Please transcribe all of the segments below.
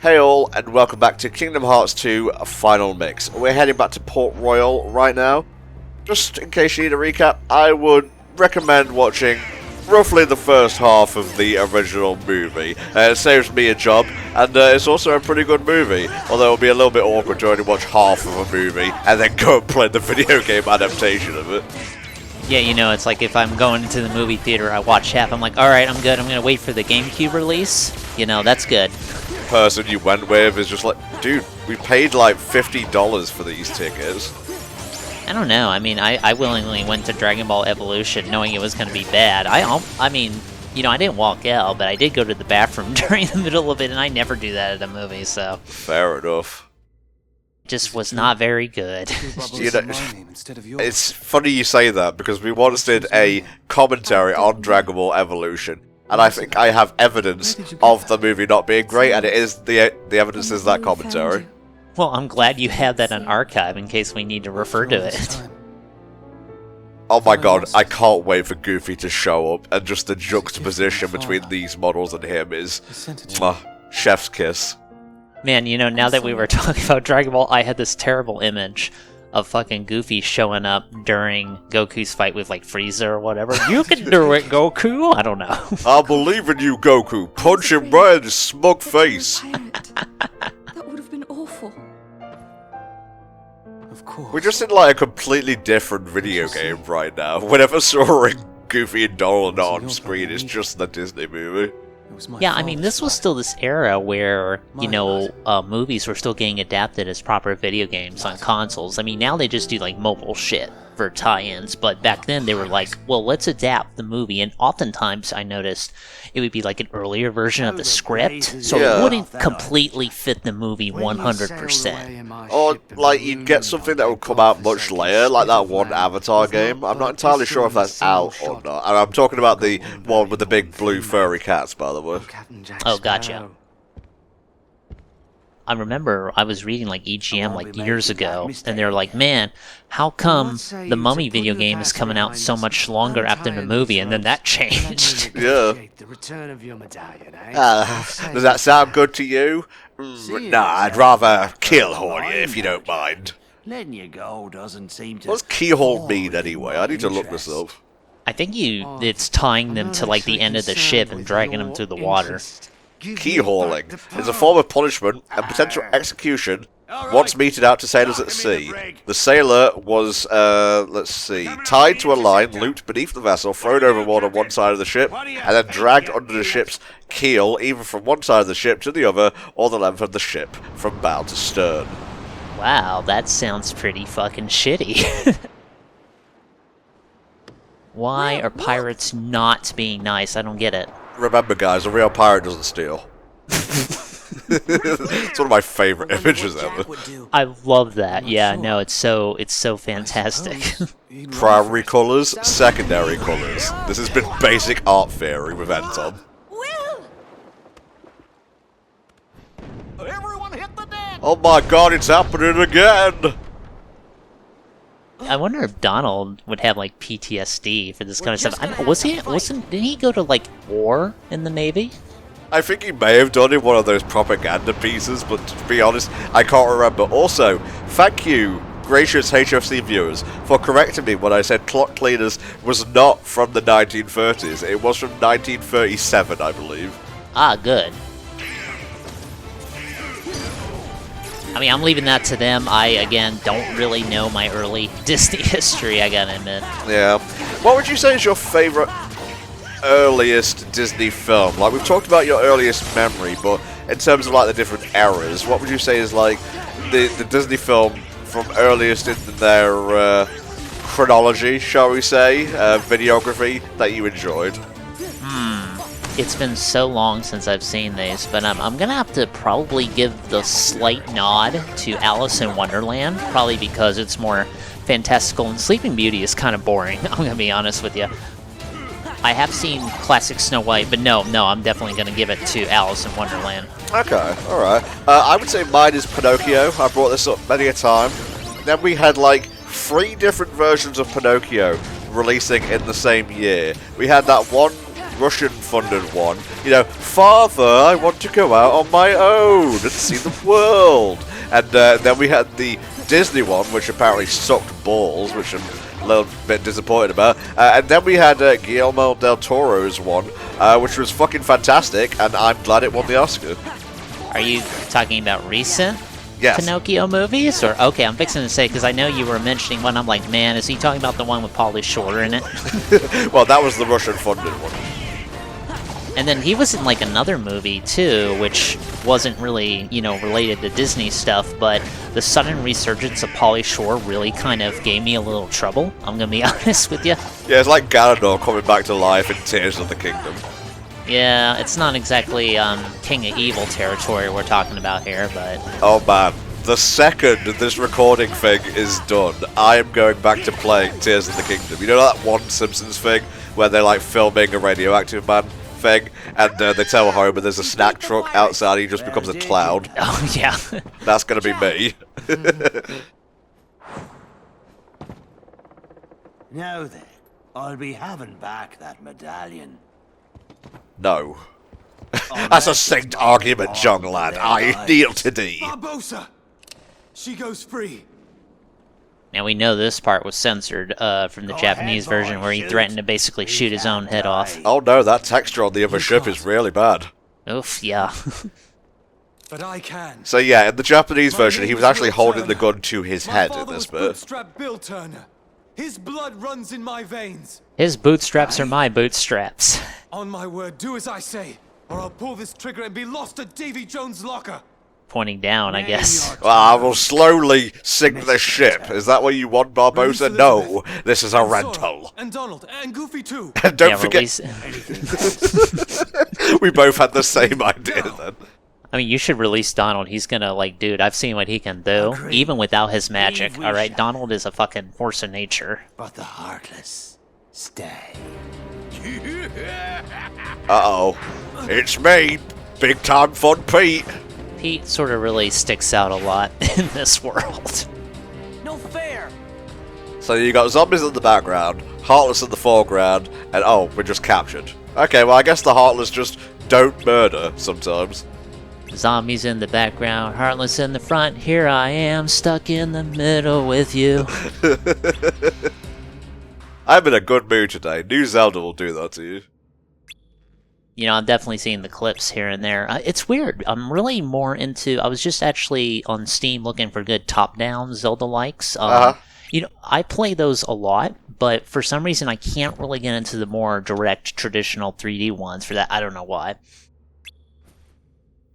Hey all, and welcome back to Kingdom Hearts 2 Final Mix. We're heading back to Port Royal right now. Just in case you need a recap, I would recommend watching roughly the first half of the original movie. It saves me a job, and it's also a pretty good movie, although it'll be a little bit awkward to only watch half of a movie and then go and play the video game adaptation of it. Yeah, you know, it's like if I'm going into the movie theater, I watch half, I'm like, alright, I'm good, I'm gonna wait for the GameCube release. You know, that's good. Person you went with is just like, dude, we paid like $50 for these tickets. I don't know, I mean, I willingly went to Dragon Ball Evolution knowing it was gonna be bad. I mean, you know, I didn't walk out, but I did go to the bathroom during the middle of it, and I never do that at a movie, so... Fair enough. Just was not very good. You know, it's funny you say that, because we once did a commentary on Dragon Ball Evolution, and I think I have evidence of the movie not being great, and it is the evidence is that commentary. Well, I'm glad you have that on archive in case we need to refer to it. Oh my god, I can't wait for Goofy to show up, and just the juxtaposition between these models and him is... chef's kiss. Man, you know, now that we were talking about Dragon Ball, I had this terrible image of fucking Goofy showing up during Goku's fight with, like, Frieza or whatever. You can do it, Goku! I don't know. I believe in you, Goku! Punch him right in his smug face! That would have been awful. Of course. We're just in, like, a completely different video game right now. Whenever Sora, Goofy, and Donald are on screen, it's just the Disney movie. Yeah, I mean, this was still this era where, you know, movies were still getting adapted as proper video games on consoles. I mean, now they just do, like, mobile shit for tie-ins, but back then they were like, well, let's adapt the movie, and oftentimes I noticed it would be, like, an earlier version of the script, so it wouldn't completely fit the movie 100%. Or, like, you'd get something that would come out much later, like that one Avatar game. I'm not entirely sure if that's out or not. And I'm talking about the one with the big blue furry cats, by the way. Oh, gotcha. I remember I was reading, like, EGM, like, years ago, and they were like, man, how come the Mummy video game is coming out so much longer after the movie, and then that changed? Yeah. Does that sound good to you? Nah, I'd rather Keyhole you, if you don't mind. Letting you go doesn't seem to... What's Keyhole mean, anyway? I need to look this up. I think it's tying them to, like, the end of the ship and dragging them through the water. Keyholing is a form of punishment and potential execution once meted out to sailors at sea. The sailor was, let's see, tied to a line looped beneath the vessel, thrown overboard on one side of the ship, and then dragged under the ship's keel, either from one side of the ship to the other, or the length of the ship, from bow to stern. Wow, that sounds pretty fucking shitty. Why are pirates not being nice? I don't get it. Remember, guys, a real pirate doesn't steal. It's one of my favorite images ever. I love that. Yeah, no, it's so fantastic. Primary colours, secondary colours. This has been basic art theory with Anton. Everyone hit the deck! Oh my god, it's happening again! I wonder if Donald would have, like, PTSD for this kind of stuff. Didn't he go to, like, war in the Navy? I think he may have done in one of those propaganda pieces, but to be honest, I can't remember. Also, thank you, gracious HFC viewers, for correcting me when I said Clock Cleaners was not from the 1930s. It was from 1937, I believe. Ah, good. I mean, I'm leaving that to them. I, again, don't really know my early Disney history, I gotta admit. Yeah. What would you say is your favourite earliest Disney film? Like, we've talked about your earliest memory, but in terms of, like, the different eras, what would you say is, like, the Disney film from earliest in their chronology, shall we say, videography, that you enjoyed? It's been so long since I've seen these, but I'm gonna have to probably give the slight nod to Alice in Wonderland, probably because it's more fantastical, and Sleeping Beauty is kind of boring, I'm gonna be honest with you. I have seen classic Snow White, but no, I'm definitely gonna give it to Alice in Wonderland. Okay, alright. I would say mine is Pinocchio. I brought this up many a time. Then we had, like, 3 different versions of Pinocchio releasing in the same year. We had that one Russian-funded one. You know, Father, I want to go out on my own and see the world. And then we had the Disney one, which apparently sucked balls, which I'm a little bit disappointed about. And then we had Guillermo del Toro's one, which was fucking fantastic, and I'm glad it won the Oscar. Are you talking about recent Yes. Pinocchio movies? Or okay, I'm fixing to say, because I know you were mentioning one, I'm like, man, is he talking about the one with Pauly Shore in it? Well, that was the Russian-funded one. And then he was in like another movie too, which wasn't really, you know, related to Disney stuff, but the sudden resurgence of Pauly Shore really kind of gave me a little trouble, I'm gonna be honest with you. Yeah, it's like Ganondorf coming back to life in Tears of the Kingdom. Yeah, it's not exactly King of Evil territory we're talking about here, but... Oh man, the second this recording thing is done, I am going back to playing Tears of the Kingdom. You know that one Simpsons thing where they're like filming a radioactive man thing, and they tell Homer there's a snack truck outside, he just becomes a cloud. Oh, yeah. That's gonna be me. Now then, I'll be having back that medallion. No. That's a succinct argument, young lad. I kneel to thee. Barbosa! She goes free. Now we know this part was censored from the Japanese version where he threatened to basically shoot his own head off. Oh no, that texture on the other ship is really bad. Oof, yeah. But I can. So yeah, in the Japanese version, he was actually holding the gun to his head in this bit. Bootstrap Bill Turner. His blood runs in my veins. His bootstraps are my bootstraps. On my word, do as I say, or I'll pull this trigger and be lost at Davy Jones' locker. Pointing down, I guess. Well, I will slowly sink the ship. Is that what you want, Barbosa? No, this is a rental. And Donald, and Goofy too. And don't Yeah, forget, we both had the same idea then. I mean, you should release Donald. He's gonna, like, dude, I've seen what he can do, Agreed. even without his magic, Believe we alright? shall. Donald is a fucking force of nature. But the heartless stay. Uh-oh. It's me, Big Time Fun Pete. Pete sort of really sticks out a lot in this world. No fair. So you got zombies in the background, Heartless in the foreground, and oh, we're just captured. Okay, well I guess the Heartless just don't murder sometimes. Zombies in the background, Heartless in the front, here I am, stuck in the middle with you. I'm in a good mood today. New Zelda will do that to you. You know, I'm definitely seeing the clips here and there. It's weird. I'm really more into... I was just actually on Steam looking for good top-down Zelda-likes. You know, I play those a lot, but for some reason I can't really get into the more direct, traditional 3D ones for that. I don't know why.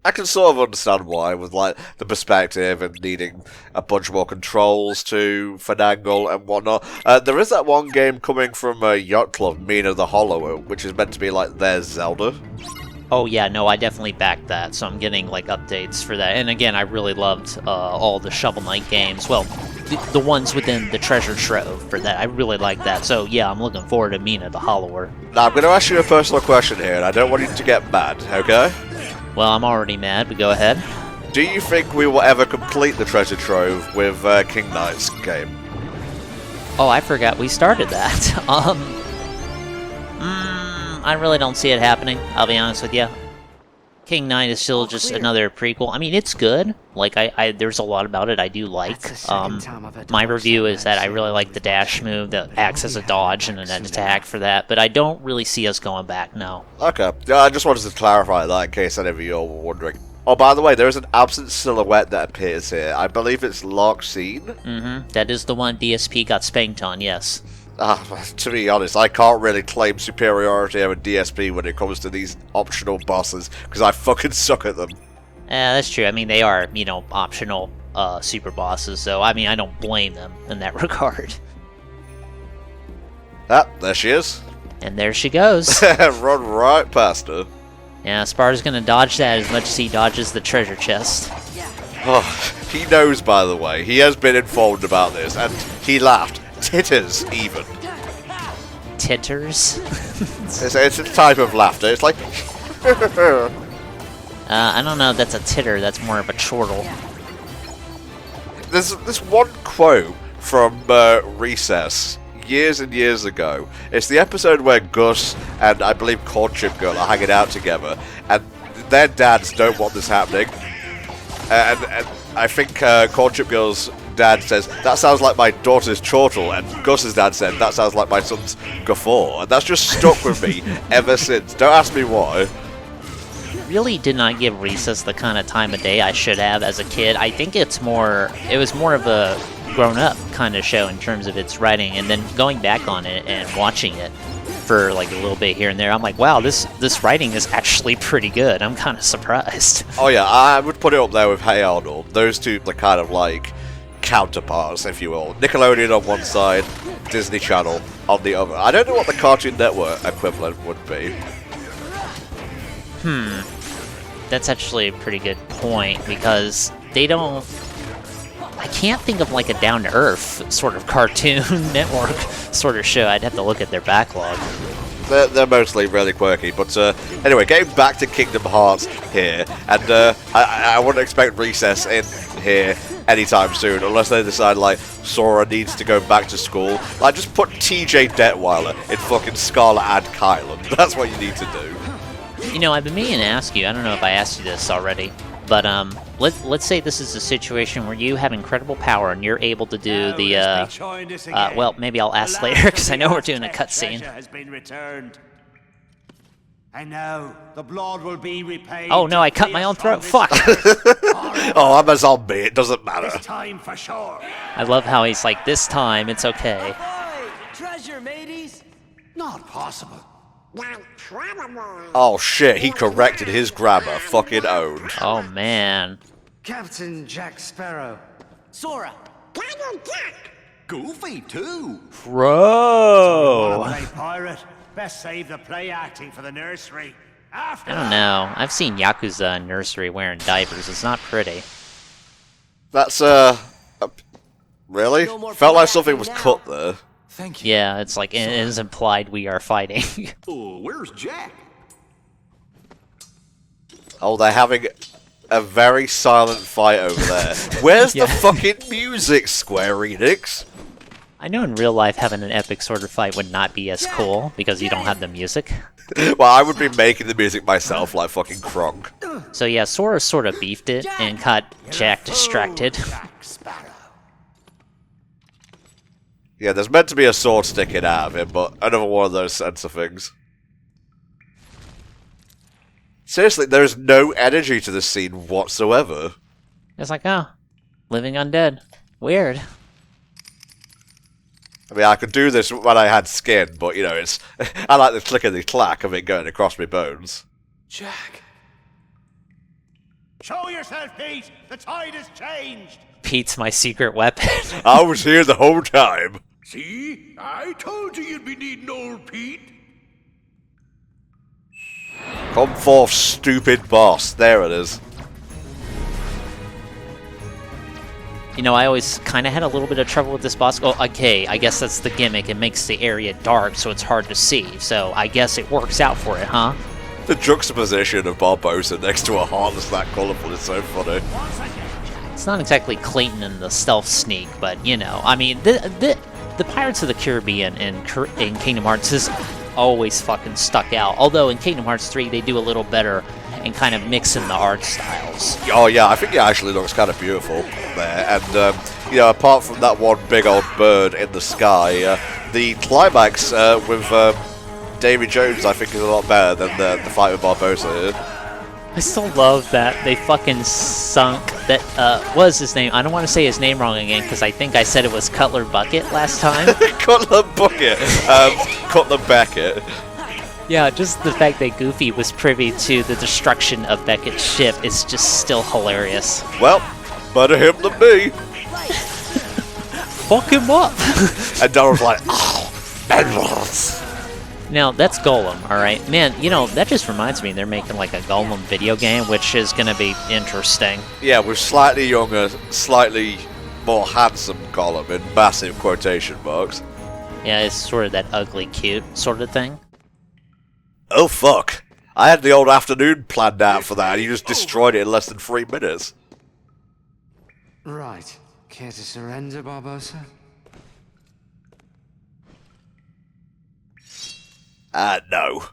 I can sort of understand why, with like the perspective and needing a bunch more controls to finagle and whatnot. There is that one game coming from Yacht Club, Mina the Hollower, which is meant to be like their Zelda. Oh yeah, no, I definitely backed that, so I'm getting like updates for that. And again, I really loved all the Shovel Knight games. Well, the ones within the Treasure Trove for that. I really like that. So yeah, I'm looking forward to Mina the Hollower. Now I'm going to ask you a personal question here, and I don't want you to get mad, okay? Well, I'm already mad, but go ahead. Do you think we will ever complete the Treasure Trove with King Knight's game? Oh, I forgot we started that. I really don't see it happening, I'll be honest with you. King Knight is still just another prequel. I mean, it's good. Like, there's a lot about it I do like. My review is that I really like the dash move that acts as a dodge and an attack for that, but I don't really see us going back, no. Okay, I just wanted to clarify that in case any of you all were wondering. Oh, by the way, there is an absent silhouette that appears here. I believe it's Larkseen. Mm-hmm. That is the one DSP got spanked on, yes. To be honest, I can't really claim superiority over DSP when it comes to these optional bosses, because I fucking suck at them. That's true. I mean, they are, you know, optional super bosses, so, I mean, I don't blame them in that regard. Ah, there she is. And there she goes. Run right past her. Yeah, Sparta's gonna dodge that as much as he dodges the treasure chest. Oh, he knows, by the way. He has been informed about this, and he laughed. Titters, even. Titters? It's a type of laughter. It's like... I don't know if that's a titter, that's more of a chortle. There's this one quote from Recess years and years ago. It's the episode where Gus and I believe Courtship Girl are hanging out together, and their dads don't want this happening. And I think Courtship Girl's dad says, "That sounds like my daughter's chortle," and Gus's dad said, "That sounds like my son's guffaw," and that's just stuck with me ever since. Don't ask me why. Really did not give Recess the kind of time of day I should have as a kid. I think it was more of a grown-up kind of show in terms of its writing, and then going back on it and watching it for like a little bit here and there, I'm like, wow, this writing is actually pretty good. I'm kind of surprised. Oh yeah, I would put it up there with Hey Arnold. Those two are kind of like counterparts, if you will. Nickelodeon on one side, Disney Channel on the other. I don't know what the Cartoon Network equivalent would be. That's actually a pretty good point, because they don't... I can't think of like a down-to-earth sort of Cartoon Network sort of show. I'd have to look at their backlog. They're mostly really quirky, but anyway, getting back to Kingdom Hearts here, and I wouldn't expect Recess in here anytime soon, unless they decide, like, Sora needs to go back to school. Like, just put TJ Detweiler in fucking Scarlet and Kylan. That's what you need to do. You know, I've been meaning to ask you, I don't know if I asked you this already, but let's say this is a situation where you have incredible power and you're able to do the, well, maybe I'll ask later, because I know we're doing a cutscene. And now the blood will be repaid. Oh no, I cut my own throat, fuck! Oh, I'm a zombie, it doesn't matter. This time for sure. I love how he's like, this time, it's okay. Treasure, mateys. Not possible. Oh shit, he corrected his grammar, fucking owned. Oh man. Captain Jack Sparrow. Sora. Goofy too. Bro! Wanna play pirate? Best save the play acting for the nursery. After I don't know. I've seen Yakuza in nursery wearing diapers. It's not pretty. That's, really? Felt like something was cut there. Thank you. Yeah, it's like, it is implied we are fighting. Oh, where's Jack? Oh, they're having a very silent fight over there. Where's Yeah. the fucking music, Square-Enix? I know in real life having an epic sort of fight would not be as cool, because you don't have the music. Well, I would be making the music myself like fucking Kronk. So yeah, Sora sort of beefed it and got Jack distracted. Jack Sparrow. Yeah, there's meant to be a sword sticking out of him, but another one of those sensor things. Seriously, there's no energy to this scene whatsoever. It's like, oh, living undead. Weird. I mean, I could do this when I had skin, but, you know, it's... I like the clickety-clack of it going across my bones. Jack. Show yourself, Pete. The tide has changed. Pete's my secret weapon. I was here the whole time. See? I told you you'd be needing old Pete. Come forth, stupid boss. There it is. You know, I always kind of had a little bit of trouble with this boss. Oh, okay, I guess that's the gimmick. It makes the area dark, so it's hard to see. So I guess it works out for it, huh? The juxtaposition of Barbosa next to a heart that's that colourful is so funny. It's not exactly Clayton in the stealth sneak, but, you know, I mean, the Pirates of the Caribbean in Kingdom Hearts has always fucking stuck out. Although in Kingdom Hearts 3, they do a little better and kind of mix in the art styles. Oh yeah, I think it actually looks kind of beautiful there. And, you know, apart from that one big old bird in the sky, the climax with Davy Jones, I think, is a lot better than the fight with Barbosa here. I still love that they fucking sunk that, what was his name? I don't want to say his name wrong again, because I think I said it was Cutler Bucket last time. Cutler Bucket! Cutler Beckett. Yeah, just the fact that Goofy was privy to the destruction of Beckett's ship is just still hilarious. Well, better him than me. Fuck him up! And Donald's like, oh, Bedwars. Now, that's Golem, alright? Man, you know, that just reminds me they're making like a Golem video game, which is gonna be interesting. Yeah, with slightly younger, slightly more handsome Gollum in massive quotation marks. Yeah, it's sort of that ugly cute sort of thing. Oh fuck. I had the old afternoon planned out for that and you just destroyed it in less than 3 minutes. Right. Care to surrender, Barbosa? No.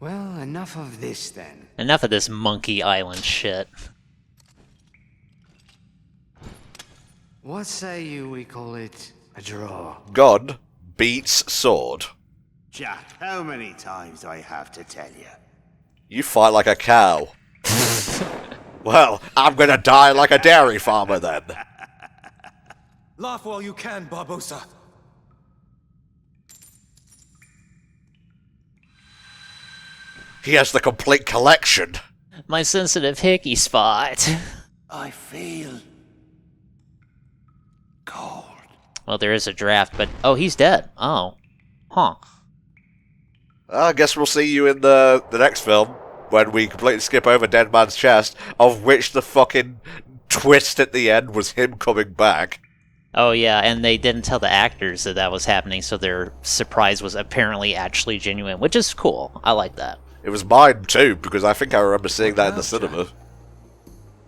Well, enough of this then. Enough of this Monkey Island shit. What say you we call it a draw? Gun beats sword. Jack, how many times do I have to tell you? You fight like a cow. Well, I'm gonna die like a dairy farmer then. Laugh while you can, Barbosa. He has the complete collection. My sensitive hickey spot. I feel cold. Well, there is a draft, but... Oh, he's dead. Oh. Huh. I guess we'll see you in the next film, when we completely skip over Dead Man's Chest, of which the fucking twist at the end was him coming back. Oh, yeah, and they didn't tell the actors that that was happening, so their surprise was apparently actually genuine, which is cool. I like that. It was mine too, because I think I remember seeing that in the cinema.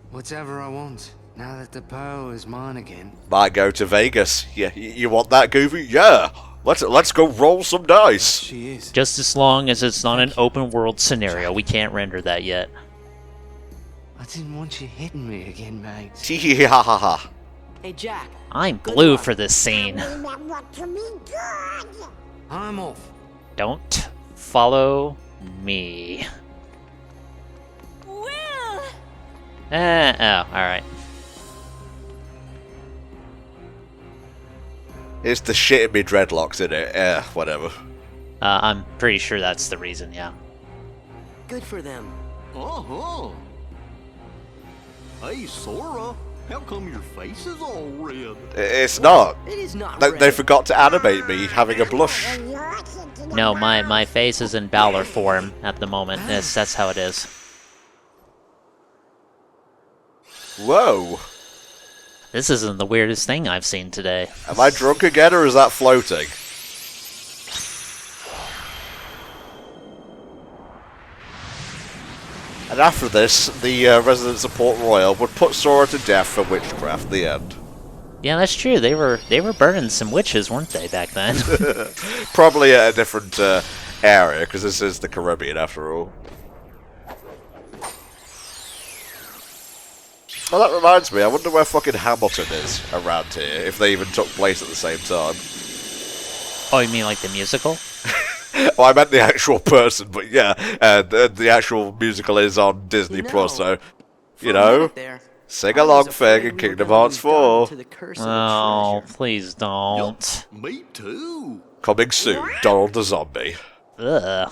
Whatever I want, now that the pearl is mine again. Might go to Vegas. Yeah, you want that, Goofy? Yeah! Let's go roll some dice! She is. Just as long as it's not an open world scenario, we can't render that yet. I didn't want you hitting me again, mate. Tee hee ha ha ha. Hey, Jack. I'm blue for this scene. I'm off. Don't follow me. Will! Oh, alright. It's the shit in me dreadlocks, in it. Whatever. I'm pretty sure that's the reason, yeah. Good for them. Uh-huh. Hey, Sora, how come your face is all red? It's not. It is not They red. forgot to animate me having a blush. No, my face is in Balor form at the moment. That's how it is. Whoa. This isn't the weirdest thing I've seen today. Am I drunk again, or is that floating? And after this, the residents of Port Royal would put Sora to death for witchcraft. The end. Yeah, that's true. They were burning some witches, weren't they, back then? Probably at a different area, because this is the Caribbean after all. Well, that reminds me, I wonder where fucking Hamilton is around here, if they even took place at the same time. Oh, you mean like the musical? Well, I meant the actual person, but yeah, the actual musical is on Disney Plus, so, you know, sing along thing in Kingdom Hearts 4. Oh, please don't. Me too. Coming soon, Donald the Zombie. Ugh.